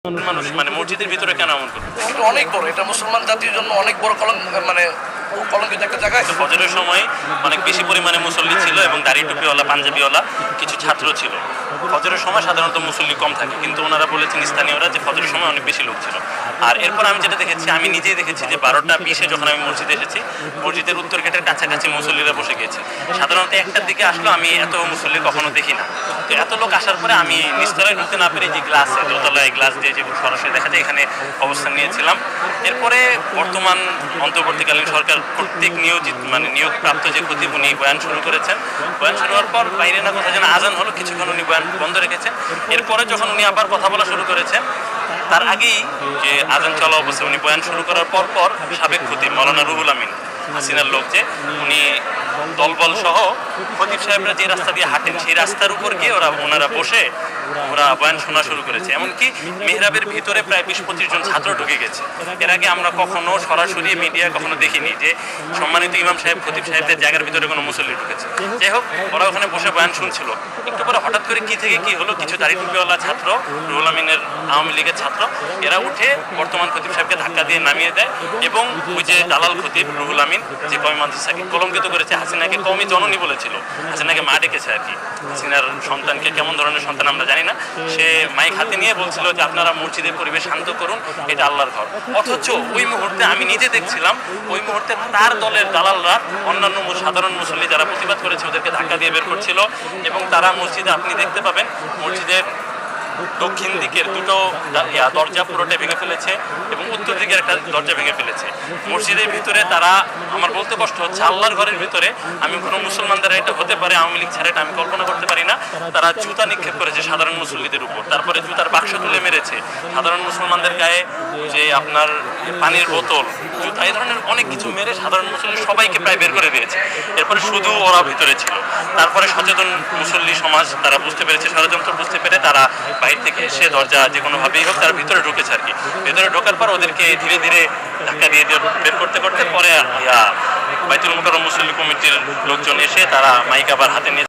মানুষ মানে মসজিদের ভিতরে কেন এমন করবে? এটা অনেক বড়, এটা মুসলমান জাতির জন্য অনেক বড় কলঙ্কিত একটা জায়গা। ফজরের সময় অনেক বেশি পরিমাণে মুসল্লি ছিল এবং দাড়ি টুপিওয়ালা পাঞ্জাবিওয়ালা কিছু ছাত্র ছিল। ফজরের সময় সাধারণত মুসল্লি কম থাকে, কিন্তু ওনারা বলেছেন স্থানীয়রা যে ফজরের সময় অনেক বেশি লোক ছিল। আর এরপর আমি যেটা দেখেছি, আমি নিজেই দেখেছি যে 12:20 যখন আমি মসজিদে এসেছি, মসজিদের উত্তর গেটের কাছাকাছি মুসল্লিরা বসে গিয়েছে। সাধারণত 1টার দিকে আসলো আমি এত মুসল্লি কখনো দেখি না। তো এত লোক আসার পরে আমি নিচতলায় ঢুকতে না পেরে যে গ্লাসে দোতলায় গ্লাস দিয়ে যে সরাসরি দেখা যায় এখানে অবস্থান নিয়েছিলাম। এরপরে বর্তমান অন্তর্বর্তীকালীন সরকার কর্তৃক নিয়োগপ্রাপ্ত যে খতিব উনি বয়ান শুরু করেছেন। বয়ান শুরু হওয়ার পর বাইরে না কথা যেন আজান হলো, কিছুক্ষণ উনি বয়ান বন্ধ রেখেছেন। এরপরে যখন উনি আবার কথা বলা শুরু করেছেন, তার আগেই যে আজান চলা অবস্থায় উনি বয়ান শুরু করার পর সাবেক খতিব মাওলানা রুহুল আমিন, হাসিনার লোক, যে উনি দলবল সহ খতিব সাহেবরা যে রাস্তা দিয়ে হাঁটেন সেই রাস্তার উপর গিয়ে ওনারা বসে বয়ান শোনা শুরু করেছে। এমনকি মেহরাবের ভিতরে প্রায় 20-25 জন ছাত্র ঢুকে গেছে। এর আগে আমরা কখনো সরাসরি মিডিয়া কখনো দেখিনি যে সম্মানিত ইমাম সাহেব খতিব সাহেবদের জায়গার ভিতরে কোনো মুসল্লি ঢুকেছে। যাই হোক, ওরা ওখানে বসে বয়ান শুনছিল। একটু পরে হঠাৎ করে কি থেকে কি হলো, কিছু দাড়ি টুপিওয়ালা ছাত্র, রুহুল আমিনের আওয়ামী লীগের ছাত্র, এরা উঠে বর্তমান খতিব সাহেবকে ধাক্কা দিয়ে নামিয়ে দেয় এবং ওই যে দালাল খতিব রুহুল আমিন, যে কওমি মাদ্রাসাকে কলঙ্কিত করেছে, হাসিনাকে কওমি জননী বলেছিল, হাসিনাকে মা ডেকেছে আর কি। হাসিনার সন্তানকে কেমন ধরনের সন্তান আমরা জানি না, সে মাইক হাতে নিয়ে বলছিল যে আপনারা মসজিদের পরিবেশ শান্ত করুন, এটা আল্লাহর ঘর। অথচ ওই মুহূর্তে আমি নিজে দেখছিলাম, ওই মুহূর্তে তার দলের দালালরা অন্যান্য সাধারণ মুসল্লি যারা প্রতিবাদ করেছে ওদেরকে ধাক্কা দিয়ে বের করছিল। এবং তারা মসজিদে, আপনি দেখতে পাবেন মসজিদের দক্ষিণ দিকের দুটো দরজা পুরোটা ভেঙে ফেলেছে এবং উত্তর দিকের একটা দরজা ভেঙে ফেলেছে। মসজিদের ভিতরে তারা, আমার বলতে কষ্ট হচ্ছে, আল্লাহর ঘরের ভিতরে আমি কোনো মুসলমান দ্বারা এটা হতে পারে, আওয়ামী লীগ ছাড়া এটা আমি কল্পনা করতে পারি না। তারা জুতা নিক্ষেপ করেছে সাধারণ মুসল্লিদের উপর, তারপরে জুতার বাক্স তুলে মেরেছে সাধারণ মুসলমানদের গায়ে, যে আপনার পানির বোতল, জুতা, এই ধরনের অনেক কিছু মেরে সাধারণ মুসল্লি সবাইকে প্রায় বের করে দিয়েছে। এরপরে শুধু ওরা ভিতরে ছিল। তারপরে সচেতন মুসল্লি সমাজ তারা বুঝতে পেরেছে, ষড়যন্ত্র বুঝতে পেরে তারা বাইরে থেকে এসে দরজা যে কোনোভাবেই হোক তারা ভিতরে ঢুকেছে আর কি। ভিতরে ঢোকার পর ওদেরকে ধীরে ধীরে ধাক্কা দিয়ে বের করতে করতে পরে বাইতুল মুকাররম মুসল্লি কমিটির লোকজন এসে তারা মাইক আবার হাতে নিয়ে